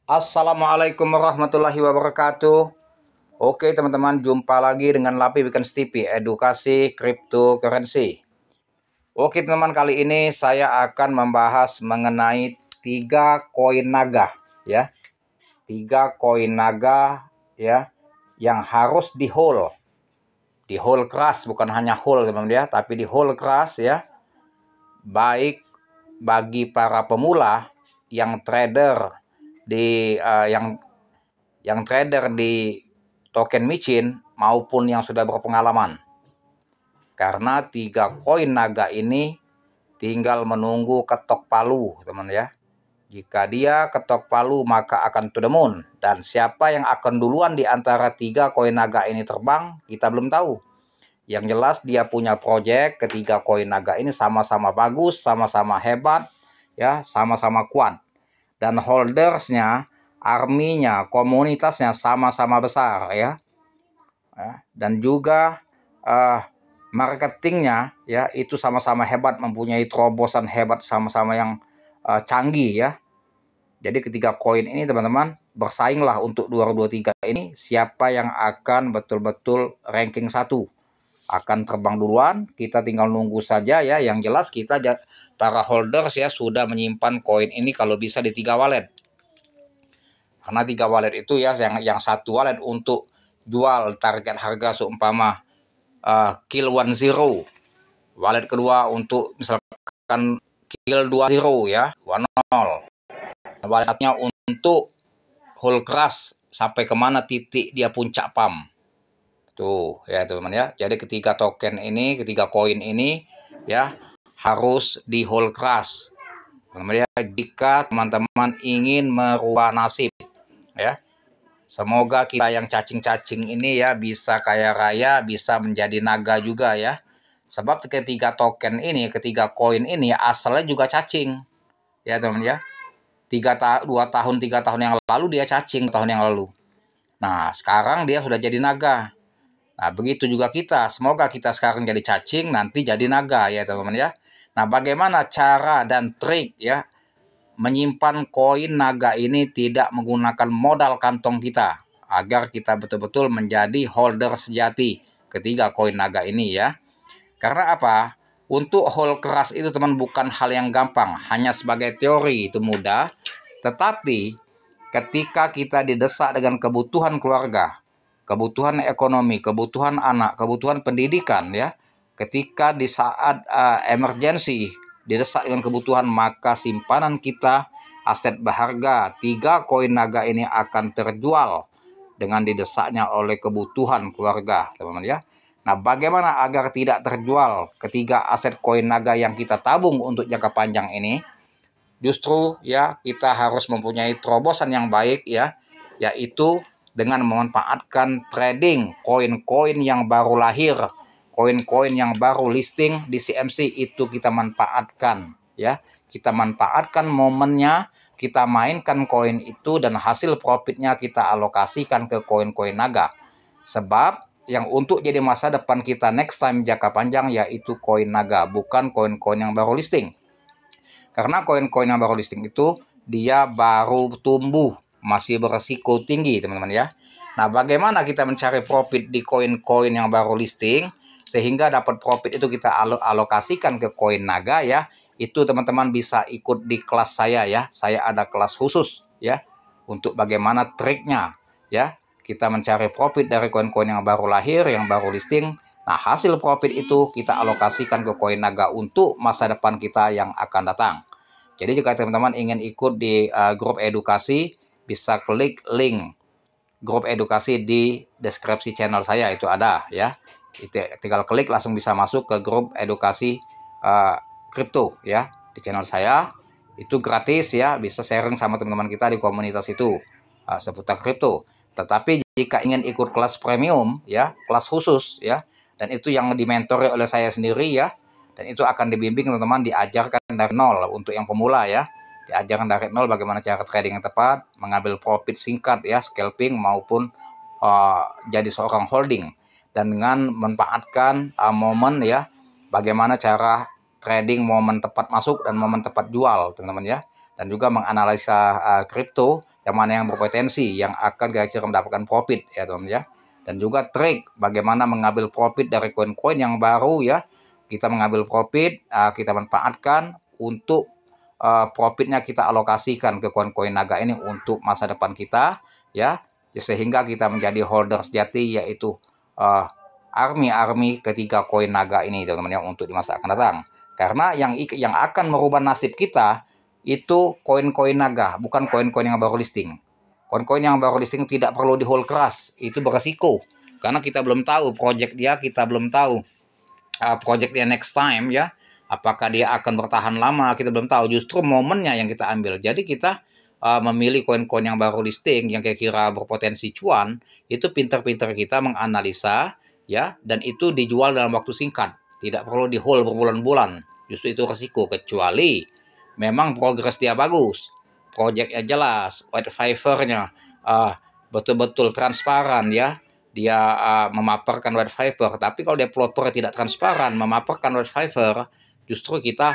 Assalamualaikum warahmatullahi wabarakatuh. Oke teman-teman, jumpa lagi dengan Lapi Weekends TV, edukasi cryptocurrency. Oke teman-teman, kali ini saya akan membahas mengenai 3 koin naga ya. 3 koin naga ya yang harus di hold. Di hold keras, bukan hanya hold teman-teman ya, tapi di hold keras ya. Baik bagi para pemula yang trader di yang trader di token micin maupun yang sudah berpengalaman. Karena 3 koin naga ini tinggal menunggu ketok palu, teman ya. Jika dia ketok palu maka akan to the moon. Dan siapa yang akan duluan di antara 3 koin naga ini terbang, kita belum tahu. Yang jelas dia punya project, ketiga koin naga ini sama-sama bagus, sama-sama hebat, ya, sama-sama kuat. Dan holdersnya, arminya, komunitasnya sama-sama besar ya. Dan juga marketingnya ya itu sama-sama hebat, mempunyai terobosan hebat, sama-sama yang canggih ya. Jadi ketiga koin ini teman-teman bersainglah untuk 2023 ini, siapa yang akan betul-betul ranking 1 akan terbang duluan. Kita tinggal nunggu saja ya. Yang jelas kita para holders ya sudah menyimpan koin ini kalau bisa di 3 wallet. Karena 3 wallet itu ya, yang satu wallet untuk jual target harga seumpama kill 10. Wallet kedua untuk misalkan kill 20 ya, 10. Walletnya untuk hold keras sampai kemana titik dia puncak pump. Tuh ya teman-teman ya. Jadi ketiga koin ini ya harus di hold keras. Teman-teman ya, jika teman-teman ingin merubah nasib ya. Semoga kita yang cacing-cacing ini ya bisa kaya raya, bisa menjadi naga juga ya. Sebab ketiga koin ini asalnya juga cacing. Ya teman-teman ya. 2 tahun 3 tahun yang lalu dia cacing, tahun yang lalu. Nah, sekarang dia sudah jadi naga. Nah, begitu juga kita. Semoga kita sekarang jadi cacing, nanti jadi naga ya teman-teman ya. Nah, bagaimana cara dan trik ya menyimpan koin naga ini tidak menggunakan modal kantong kita, agar kita betul-betul menjadi holder sejati ketiga koin naga ini ya. Karena apa? Untuk hold keras itu teman bukan hal yang gampang. Hanya sebagai teori itu mudah, tetapi ketika kita didesak dengan kebutuhan keluarga, kebutuhan ekonomi, kebutuhan anak, kebutuhan pendidikan ya. Ketika di saat emergensi didesak dengan kebutuhan, maka simpanan kita, aset berharga 3 koin naga ini akan terjual dengan didesaknya oleh kebutuhan keluarga, teman-teman ya. Nah, bagaimana agar tidak terjual ketiga aset koin naga yang kita tabung untuk jangka panjang ini? Justru ya kita harus mempunyai terobosan yang baik ya, yaitu dengan memanfaatkan trading koin-koin yang baru lahir, koin-koin yang baru listing di CMC itu kita manfaatkan ya. Kita manfaatkan momennya, kita mainkan koin itu dan hasil profitnya kita alokasikan ke koin-koin naga. Sebab yang untuk jadi masa depan kita next time jangka panjang yaitu koin naga, bukan koin-koin yang baru listing. Karena koin-koin yang baru listing itu dia baru tumbuh, masih beresiko tinggi teman-teman ya. Nah, bagaimana kita mencari profit di koin-koin yang baru listing sehingga dapat profit itu kita alokasikan ke koin naga ya. Itu teman-teman bisa ikut di kelas saya ya. Saya ada kelas khusus ya untuk bagaimana triknya ya. Kita mencari profit dari koin-koin yang baru lahir, yang baru listing. Nah, hasil profit itu kita alokasikan ke koin naga untuk masa depan kita yang akan datang. Jadi jika teman-teman ingin ikut di grup edukasi, bisa klik link grup edukasi di deskripsi channel saya, itu ada ya. Itu tinggal klik langsung bisa masuk ke grup edukasi kripto ya di channel saya. Itu gratis ya, bisa sharing sama teman-teman kita di komunitas itu seputar kripto. Tetapi jika ingin ikut kelas premium ya, kelas khusus ya, dan itu yang dimentori oleh saya sendiri ya, dan itu akan dibimbing teman-teman, diajarkan dari nol untuk yang pemula ya, diajarkan dari nol bagaimana cara trading yang tepat, mengambil profit singkat ya, scalping maupun jadi seorang holding, dan dengan memanfaatkan momen ya, bagaimana cara trading momen tepat masuk dan momen tepat jual teman-teman ya, dan juga menganalisa kripto yang mana yang berpotensi, yang akan kira-kira mendapatkan profit ya teman-teman ya. Dan juga trik bagaimana mengambil profit dari koin-koin yang baru ya. Kita mengambil profit, kita manfaatkan untuk profitnya kita alokasikan ke koin-koin naga ini untuk masa depan kita ya, sehingga kita menjadi holder sejati, yaitu army ketiga koin naga ini teman-teman ya, untuk di masa akan datang. Karena yang akan merubah nasib kita itu koin-koin naga, bukan koin-koin yang baru listing. Koin-koin yang baru listing tidak perlu di hold keras, itu beresiko karena kita belum tahu project dia, kita belum tahu project dia next time ya, apakah dia akan bertahan lama, kita belum tahu. Justru momennya yang kita ambil. Jadi kita memilih koin-koin yang baru listing yang kira-kira berpotensi cuan, itu pinter-pinter kita menganalisa ya, dan itu dijual dalam waktu singkat, tidak perlu di hold berbulan-bulan. Justru itu resiko, kecuali memang progres dia bagus, projectnya jelas, white paper-nya betul-betul transparan ya, dia memaparkan white paper. Tapi kalau developer tidak transparan memaparkan white paper, justru kita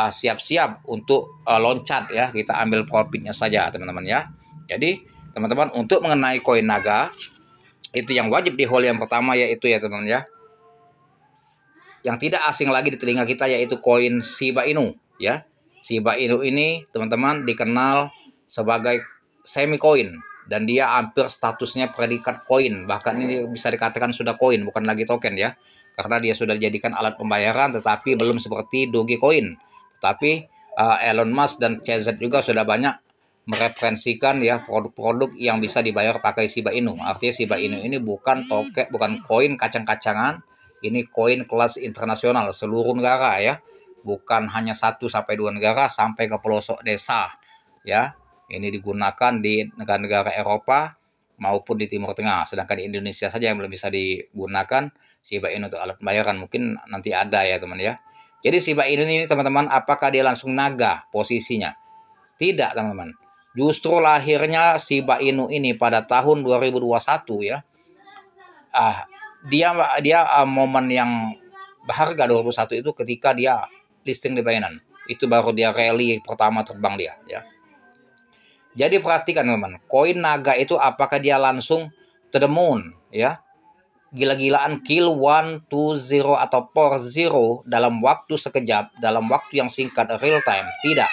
siap-siap untuk loncat ya, kita ambil profitnya saja teman-teman ya. Jadi teman-teman, untuk mengenai koin naga itu yang wajib di hold yang pertama yaitu ya teman-teman ya, yang tidak asing lagi di telinga kita, yaitu koin Shiba Inu ya. Shiba Inu ini teman-teman dikenal sebagai semi coin, dan dia hampir statusnya predikat koin, bahkan ini bisa dikatakan sudah koin, bukan lagi token ya, karena dia sudah dijadikan alat pembayaran, tetapi belum seperti Dogecoin. Tetapi Elon Musk dan CZ juga sudah banyak mereferensikan ya produk-produk yang bisa dibayar pakai Shiba Inu. Artinya Shiba Inu ini bukan token, bukan koin kacang-kacangan, ini koin kelas internasional seluruh negara ya, bukan hanya 1-2 negara sampai ke pelosok desa ya. Ini digunakan di negara-negara Eropa maupun di Timur Tengah, sedangkan di Indonesia saja yang belum bisa digunakan Shiba Inu untuk alat pembayaran. Mungkin nanti ada ya teman ya. Jadi Shiba Inu ini teman-teman, apakah dia langsung naga posisinya? Tidak teman-teman. Justru lahirnya Shiba Inu ini pada tahun 2021 ya. Dia momen yang berharga 2021 itu ketika dia listing di Binance. Itu baru dia rally pertama terbang dia ya. Jadi perhatikan teman-teman, koin naga itu apakah dia langsung to the moon ya, gila-gilaan kill 1, 2, 0 atau 4 0 dalam waktu sekejap, dalam waktu yang singkat, real time? Tidak.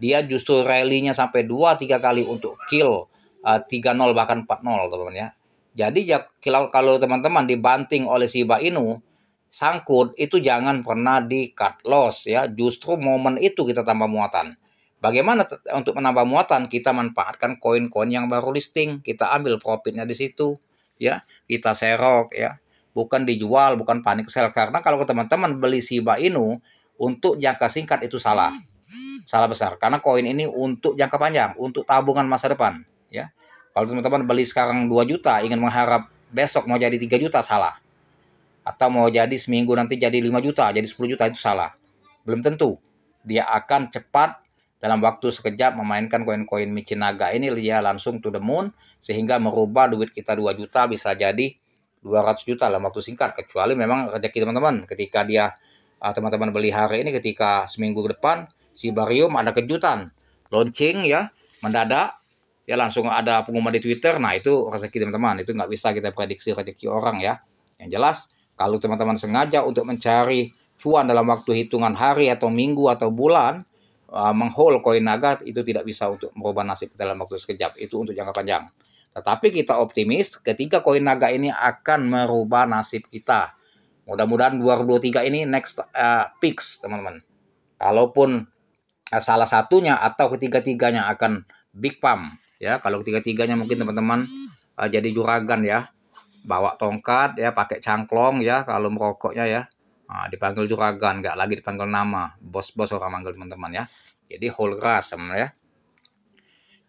Dia justru rally-nya sampai 2-3 kali untuk kill 3-0 bahkan 4-0 teman-teman ya. Jadi ya, kalau teman-teman dibanting oleh Shiba Inu sangkut, itu jangan pernah di cut loss ya. Justru momen itu kita tambah muatan. Bagaimana untuk menambah muatan? Kita manfaatkan koin-koin yang baru listing, kita ambil profitnya di situ ya, kita serok ya, bukan dijual, bukan panic sell. Karena kalau teman-teman beli Shiba Inu untuk jangka singkat itu salah besar, karena koin ini untuk jangka panjang, untuk tabungan masa depan ya. Kalau teman-teman beli sekarang 2 juta ingin mengharap besok mau jadi 3 juta, salah. Atau mau jadi seminggu nanti jadi 5 juta, jadi 10 juta, itu salah. Belum tentu. Dia akan cepat dalam waktu sekejap memainkan koin-koin Michinaga ini, dia langsung to the moon, sehingga merubah duit kita 2 juta bisa jadi 200 juta dalam waktu singkat. Kecuali memang rezeki teman-teman, ketika dia teman-teman beli hari ini, ketika seminggu ke depan Shibarium ada kejutan launching ya, mendadak ya, langsung ada pengumuman di Twitter. Nah itu rezeki teman-teman, itu nggak bisa kita prediksi rezeki orang ya. Yang jelas kalau teman-teman sengaja untuk mencari cuan dalam waktu hitungan hari atau minggu atau bulan, menghold koin naga itu tidak bisa untuk merubah nasib dalam waktu sekejap, itu untuk jangka panjang. Tetapi kita optimis ketika koin naga ini akan merubah nasib kita. Mudah-mudahan 2023 ini next peaks teman-teman. Kalaupun salah satunya atau ketiga-tiganya akan big pump ya. Kalau ketiga-tiganya mungkin teman-teman jadi juragan ya, bawa tongkat ya, pakai cangklong ya, kalau merokoknya ya. Dipanggil juragan, nggak lagi dipanggil nama, bos-bos orang manggil teman-teman ya. Jadi hold keras ya.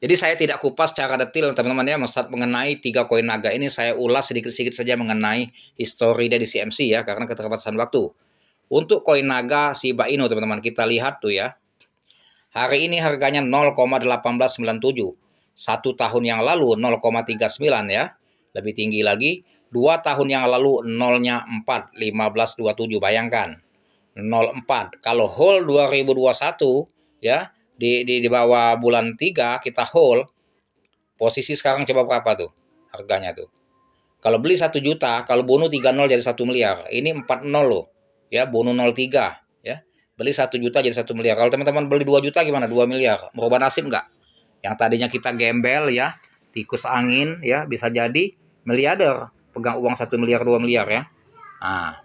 Jadi saya tidak kupas secara detail teman-teman ya mengenai 3 koin naga ini. Saya ulas sedikit-sedikit saja mengenai histori dari CMC ya, karena keterbatasan waktu. Untuk koin naga Shiba Inu teman-teman, kita lihat tuh ya. Hari ini harganya 0,1897. 1 tahun yang lalu 0,39 ya. Lebih tinggi lagi. 2 tahun yang lalu nolnya 4, 1527. Bayangkan. 04. Kalau hold 2021 ya, di bawah bulan 3 kita hold, Posisi sekarang coba berapa tuh harganya tuh? Kalau beli 1 juta, kalau bonus 30 jadi 1 miliar. Ini 40 loh. Ya, bonus 03 ya. Beli 1 juta jadi 1 miliar. Kalau teman-teman beli 2 juta gimana? 2 miliar. Merubah nasib nggak? Yang tadinya kita gembel ya, tikus angin ya, bisa jadi miliarder. Pegang uang 1 miliar, 2 miliar ya. Nah,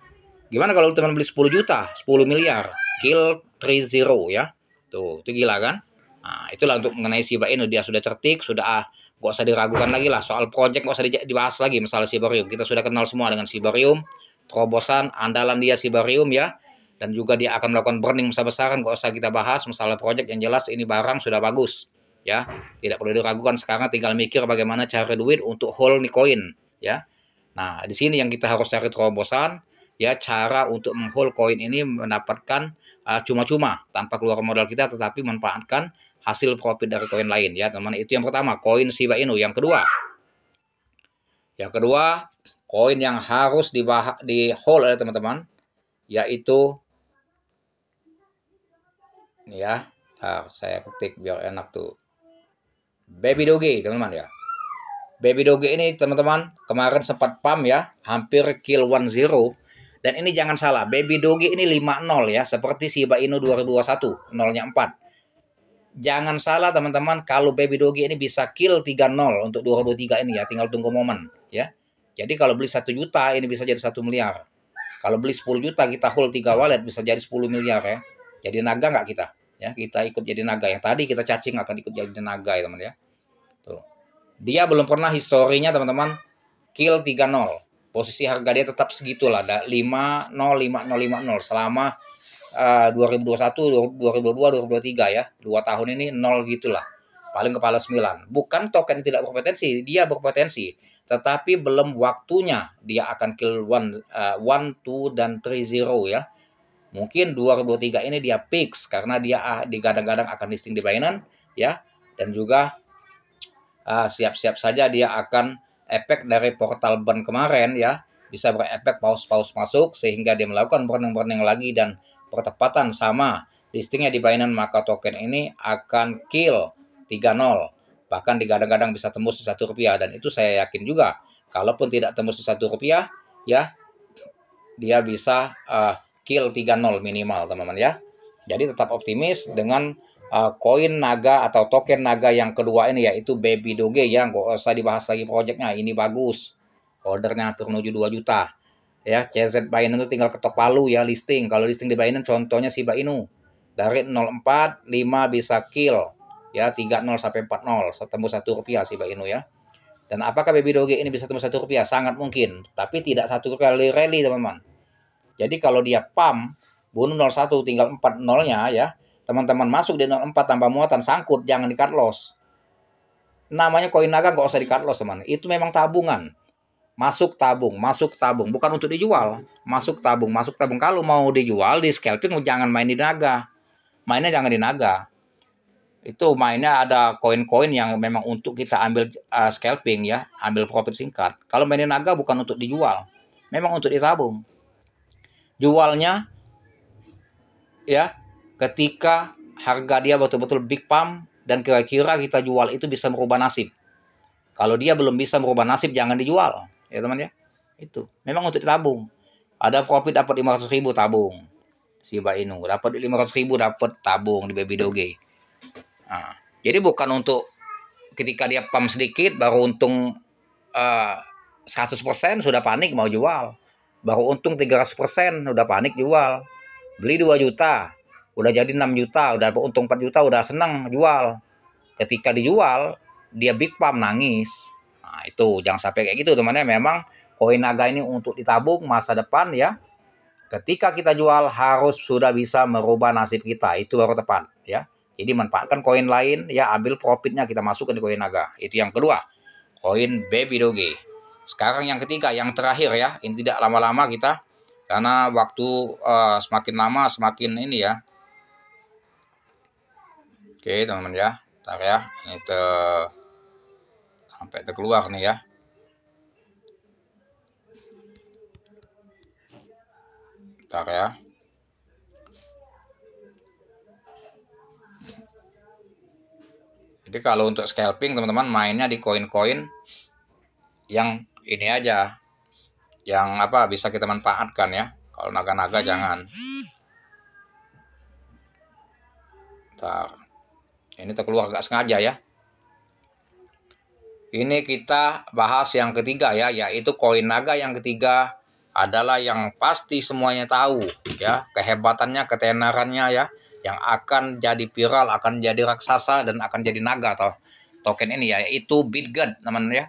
gimana kalau teman beli 10 juta, 10 miliar? Kill 30 ya. Tuh, itu gila kan? Nah, itulah untuk mengenai Shiba Inu. Dia sudah certik, sudah gak usah diragukan lagi lah. Soal project gak usah dibahas lagi. Misalnya Shibarium, kita sudah kenal semua dengan Shibarium. Terobosan, andalan dia Shibarium ya. Dan juga dia akan melakukan burning besar-besaran. Gak usah kita bahas masalah project, yang jelas ini barang sudah bagus. Ya, tidak perlu diragukan. Sekarang tinggal mikir bagaimana cari duit untuk hold nih koin. Ya, nah di sini yang kita harus cari terobosan, ya, cara untuk menghold koin ini mendapatkan cuma-cuma tanpa keluar modal kita, tetapi manfaatkan hasil profit dari koin lain ya teman-teman. Itu yang pertama, koin Shiba Inu. Yang kedua koin yang harus di hold oleh teman-teman, yaitu ini ya. Saya ketik biar enak tuh, Baby Doge teman-teman ya. Baby Doge ini teman-teman kemarin sempat pump ya, hampir kill 10. Dan ini jangan salah, Baby Doge ini 50 ya, seperti Shiba Inu 2021, nolnya 4. Jangan salah teman-teman, kalau Baby Doge ini bisa kill 30 untuk 2023 ini ya, tinggal tunggu momen ya. Jadi kalau beli 1 juta ini bisa jadi 1 miliar. Kalau beli 10 juta kita hold 3 wallet bisa jadi 10 miliar ya. Jadi naga nggak kita? Ya, kita ikut jadi naga. Yang tadi kita cacing akan ikut jadi naga ya teman ya. Tuh. Dia belum pernah historinya teman-teman kill 30. Posisi harga dia tetap segitulah, ada 505050 selama 2021, 2022, 2023 ya. 2 tahun ini 0 gitulah. Paling kepala 9. Bukan token tidak berpotensi, dia berpotensi. Tetapi belum waktunya dia akan kill 1, 2, dan 30 ya. Mungkin 2023 ini dia fix karena dia digadang-gadang akan listing di Binance ya. Dan juga siap-siap saja dia akan efek dari portal burn kemarin ya, bisa berefek paus-paus masuk sehingga dia melakukan burning lagi dan pertepatan sama listingnya di Binance, maka token ini akan kill 30, bahkan digadang-gadang bisa tembus di Rp1, dan itu saya yakin juga kalaupun tidak tembus di Rp1 ya, dia bisa kill 30 minimal teman-teman ya. Jadi tetap optimis dengan koin naga atau token naga yang kedua ini, yaitu Baby Doge ya. Nggak usah dibahas lagi projectnya, ini bagus. Ordernya hampir menuju 2 juta. Ya, CZ Binance itu tinggal ketok palu ya listing. Kalau listing di Binance contohnya Shiba Inu. Dari 04, 5 bisa kill. Ya, 30 sampai 40. Tembus Rp1 Shiba Inu ya. Dan apakah Baby Doge ini bisa tembus Rp1? Sangat mungkin. Tapi tidak satu kali rally teman-teman. Jadi kalau dia pump, bunuh 01 tinggal 4 nolnya ya, teman-teman masuk di 04 tanpa muatan, sangkut, jangan di cut loss. Namanya koin naga nggak usah di cut loss teman, itu memang tabungan. Masuk tabung, bukan untuk dijual. Masuk tabung. Kalau mau dijual di scalping jangan main di naga. Mainnya jangan di naga. Itu mainnya ada koin-koin yang memang untuk kita ambil scalping ya, ambil profit singkat. Kalau main di naga bukan untuk dijual, memang untuk ditabung. Jualnya ya ketika harga dia betul-betul big pump dan kira-kira kita jual itu bisa merubah nasib. Kalau dia belum bisa merubah nasib jangan dijual ya teman ya. Itu memang untuk ditabung. Ada profit dapat 500.000 tabung Shiba Inu, dapat 500.000 dapat tabung di Baby Doge. Nah, jadi bukan untuk ketika dia pump sedikit baru untung 100% sudah panik mau jual. Baru untung 300% udah panik jual. Beli 2 juta, udah jadi 6 juta, udah untung 4 juta, udah seneng jual. Ketika dijual, dia big pump nangis. Nah, itu jangan sampai kayak gitu teman-teman. Memang koin naga ini untuk ditabung masa depan ya. Ketika kita jual harus sudah bisa merubah nasib kita, itu baru tepat ya. Jadi manfaatkan koin lain ya, ambil profitnya kita masukkan di koin naga. Itu yang kedua, koin Baby Doge. Sekarang yang ketiga, yang terakhir ya. Ini tidak lama-lama kita, karena waktu semakin lama semakin ini ya. Oke teman-teman ya, ntar ya, ini sampai keluar nih ya. Ntar ya. Jadi kalau untuk scalping teman-teman mainnya di koin-koin yang ini aja, yang apa bisa kita manfaatkan ya. Kalau naga-naga jangan. Ntar, ini terkeluar gak sengaja ya. Ini kita bahas yang ketiga ya, yaitu koin naga yang ketiga adalah yang pasti semuanya tahu ya, kehebatannya, ketenarannya ya, yang akan jadi viral, akan jadi raksasa dan akan jadi naga atau token ini ya, yaitu BitGet teman ya.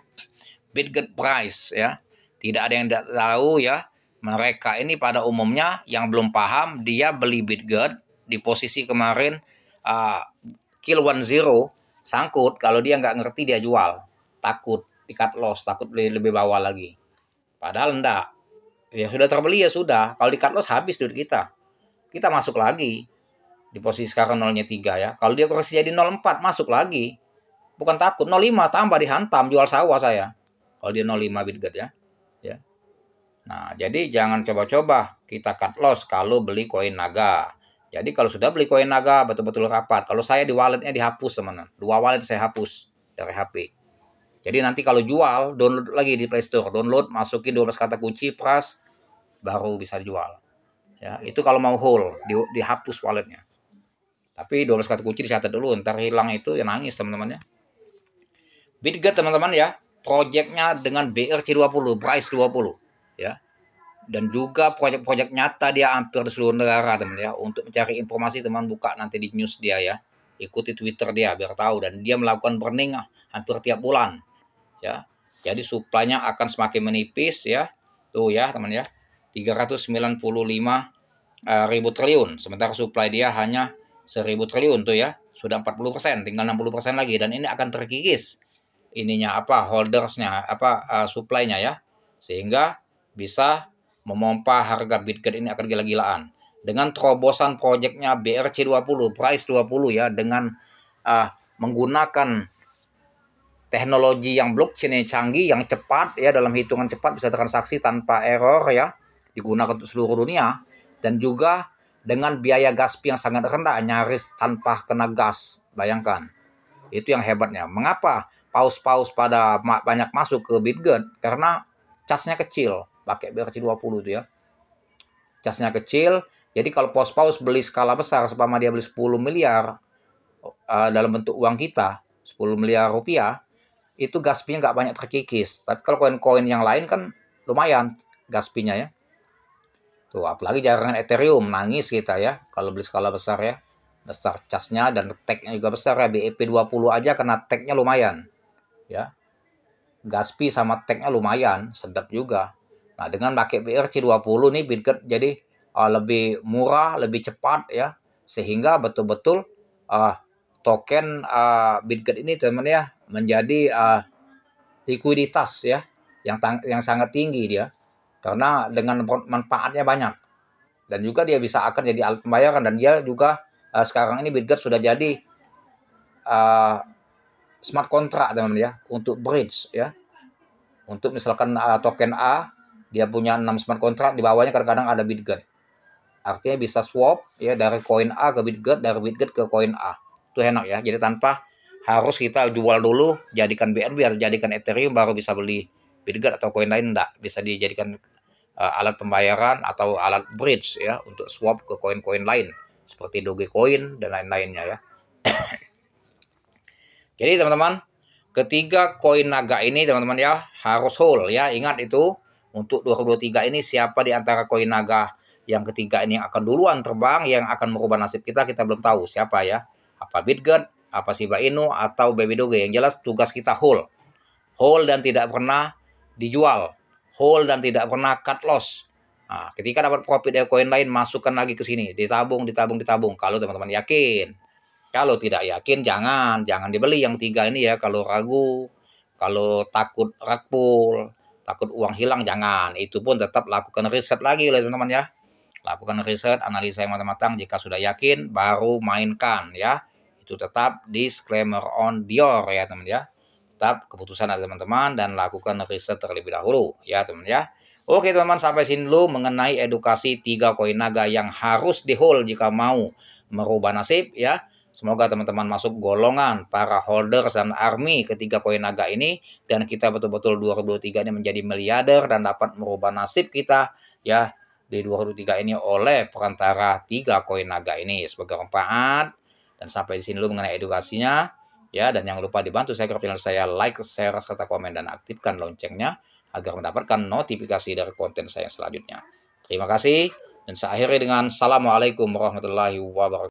BitGet Price ya. Tidak ada yang tidak tahu ya. Mereka ini pada umumnya yang belum paham, dia beli BitGet di posisi kemarin kill 10 sangkut, kalau dia nggak ngerti dia jual. Takut di cut loss, takut beli lebih bawah lagi. Padahal enggak. Ya sudah terbeli ya sudah. Kalau di cut loss habis duit kita. Kita masuk lagi di posisi sekarang 0-3 ya. Kalau dia koreksi jadi 0,4 masuk lagi. Bukan takut 0,5 tambah dihantam jual sawah saya. Kalau dia 0,5 BitGet ya. Ya. Nah, jadi jangan coba-coba kita cut loss kalau beli koin naga. Jadi kalau sudah beli koin naga betul-betul rapat. Kalau saya di walletnya dihapus teman-teman. 2 wallet saya hapus dari HP. Jadi nanti kalau jual, download lagi di Play Store. Download, masukin 12 kata kunci, pras, baru bisa dijual. Ya, itu kalau mau hold, dihapus walletnya. Tapi 12 kata kunci dicatat dulu, ntar hilang itu ya nangis teman-teman ya. BitGet teman-teman ya, projectnya dengan BRC20, Price 20 ya. Dan juga proyek-proyek nyata dia hampir di seluruh negara teman ya. Untuk mencari informasi teman buka nanti di news dia ya. Ikuti Twitter dia biar tahu, dan dia melakukan burning hampir tiap bulan ya. Jadi suplainya akan semakin menipis ya. Tuh ya teman ya. 395 ribu triliun. Sementara supply dia hanya 1000 triliun tuh ya. Sudah 40%, tinggal 60% lagi, dan ini akan terkikis ininya apa holdersnya apa supply-nya ya. Sehingga bisa memompa harga BitGet ini akan gila-gilaan. Dengan terobosan proyeknya BRC20, Price 20 ya, dengan menggunakan teknologi yang blockchain yang canggih, yang cepat ya, dalam hitungan cepat bisa transaksi tanpa error ya, digunakan untuk seluruh dunia, dan juga dengan biaya gas fee yang sangat rendah, nyaris tanpa kena gas. Bayangkan, itu yang hebatnya. Mengapa paus-paus pada banyak masuk ke BitGet? Karena casnya kecil, pakai BRC20 itu ya. Casnya kecil, jadi kalau paus-paus beli skala besar, sepama dia beli 10 miliar dalam bentuk uang kita, 10 miliar rupiah, itu gas fee-nya nggak banyak terkikis. Tapi kalau koin-koin yang lain kan lumayan gas fee-nya ya. Tuh, apalagi jaringan Ethereum, nangis kita ya kalau beli skala besar ya. Besar casnya dan tag-nya juga besar ya. BEP20 aja kena tag-nya lumayan. Ya. Gas fee sama tag-nya lumayan, sedap juga. Nah, dengan pakai BRC20 nih BitGet jadi lebih murah, lebih cepat ya. Sehingga betul-betul token BitGet ini teman ya menjadi likuiditas ya yang sangat tinggi dia, karena dengan manfaatnya banyak, dan juga dia bisa akan jadi alat pembayaran, dan dia juga sekarang ini BitGet sudah jadi smart contract teman-teman ya, untuk bridge ya. Untuk misalkan token A dia punya 6 smart contract, di bawahnya kadang-kadang ada BitGet. Artinya bisa swap ya dari koin A ke BitGet, dari BitGet ke koin A. Itu enak ya. Jadi tanpa harus kita jual dulu, jadikan BNB atau jadikan Ethereum baru bisa beli BitGet atau koin lain, enggak. Bisa dijadikan alat pembayaran atau alat bridge ya untuk swap ke koin-koin lain seperti Dogecoin dan lain-lainnya ya. Jadi teman-teman, ketiga koin naga ini teman-teman ya harus hold ya. Ingat itu, untuk 2023 ini siapa di antara koin naga yang ketiga ini yang akan duluan terbang, yang akan merubah nasib kita belum tahu siapa ya. Apa BitGet, apa Shiba Inu, atau Baby Doge. Yang jelas tugas kita hold. Hold dan tidak pernah dijual. Hold dan tidak pernah cut loss. Nah, ketika dapat profit dari koin lain, masukkan lagi ke sini. Ditabung. Kalau teman-teman yakin. Kalau tidak yakin, jangan dibeli yang tiga ini ya. Kalau ragu, kalau takut rakpul, takut uang hilang, jangan. Itu pun tetap lakukan riset lagi oleh teman-teman ya. Lakukan riset, analisa yang matang-matang. Jika sudah yakin, baru mainkan ya. Itu tetap disclaimer on Dior ya teman ya. Tetap keputusan ada teman-teman, dan lakukan riset terlebih dahulu ya teman ya. Oke teman-teman, sampai sini dulu mengenai edukasi 3 koin naga yang harus di hold jika mau merubah nasib ya. Semoga teman-teman masuk golongan para holders dan army ketiga koin naga ini, dan kita betul-betul 2023 ini menjadi miliarder dan dapat merubah nasib kita ya di 2023 ini oleh perantara 3 koin naga ini. Semoga bermanfaat, dan sampai di sini dulu mengenai edukasinya ya. Dan jangan lupa dibantu saya channel saya, like, share, serta komen, dan aktifkan loncengnya agar mendapatkan notifikasi dari konten saya selanjutnya. Terima kasih, dan saya akhiri dengan Assalamualaikum warahmatullahi wabarakatuh.